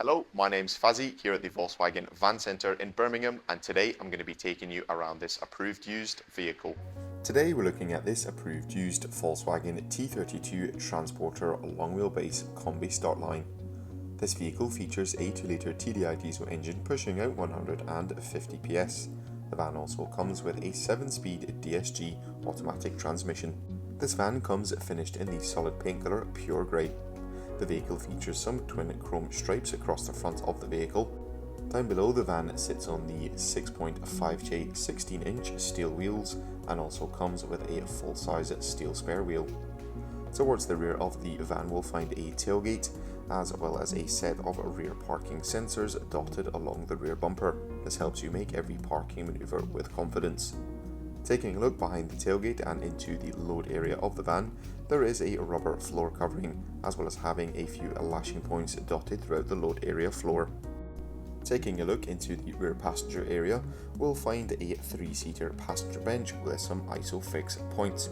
Hello, my name's Fazzy here at the Volkswagen Van Centre in Birmingham, and today I'm going to be taking you around this approved used vehicle. Today we're looking at this approved used Volkswagen T32 Transporter long wheelbase Kombi Startline. This vehicle features a 2-litre TDI diesel engine pushing out 150 PS. The van also comes with a 7-speed DSG automatic transmission. This van comes finished in the solid paint colour pure grey. The vehicle features some twin chrome stripes across the front of the vehicle. Down below, the van sits on the 6.5J 16-inch steel wheels and also comes with a full-size steel spare wheel. Towards the rear of the van we'll find a tailgate as well as a set of rear parking sensors dotted along the rear bumper. This helps you make every parking manoeuvre with confidence. Taking a look behind the tailgate and into the load area of the van, there is a rubber floor covering, as well as having a few lashing points dotted throughout the load area floor. Taking a look into the rear passenger area, we'll find a 3-seater passenger bench with some ISOFIX points.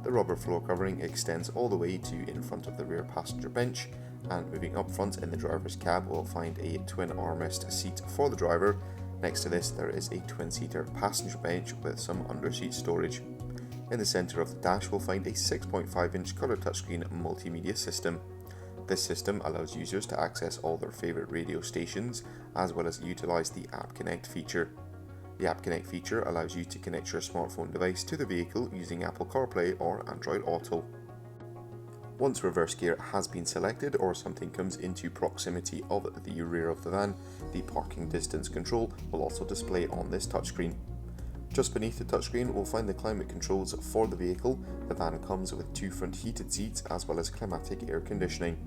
The rubber floor covering extends all the way to in front of the rear passenger bench, and moving up front in the driver's cab we'll find a twin armrest seat for the driver. Next to this there is a twin-seater passenger bench with some underseat storage. In the centre of the dash we'll find a 6.5-inch colour touchscreen multimedia system. This system allows users to access all their favourite radio stations as well as utilise the App Connect feature. The App Connect feature allows you to connect your smartphone device to the vehicle using Apple CarPlay or Android Auto. Once reverse gear has been selected or something comes into proximity of the rear of the van, the parking distance control will also display on this touchscreen. Just beneath the touchscreen we'll find the climate controls for the vehicle. The van comes with 2 front heated seats as well as climatic air conditioning.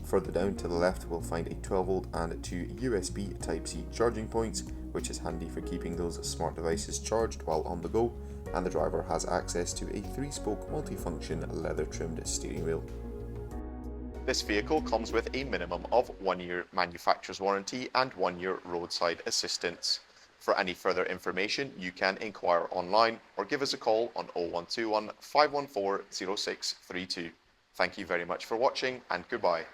Further down to the left we'll find a 12V and 2 USB Type-C charging points, which is handy for keeping those smart devices charged while on the go, and the driver has access to a 3-spoke multifunction leather trimmed steering wheel. This vehicle comes with a minimum of 1 year manufacturer's warranty and 1 year roadside assistance. For any further information you can inquire online or give us a call on 0121 514 0632. Thank you very much for watching and goodbye.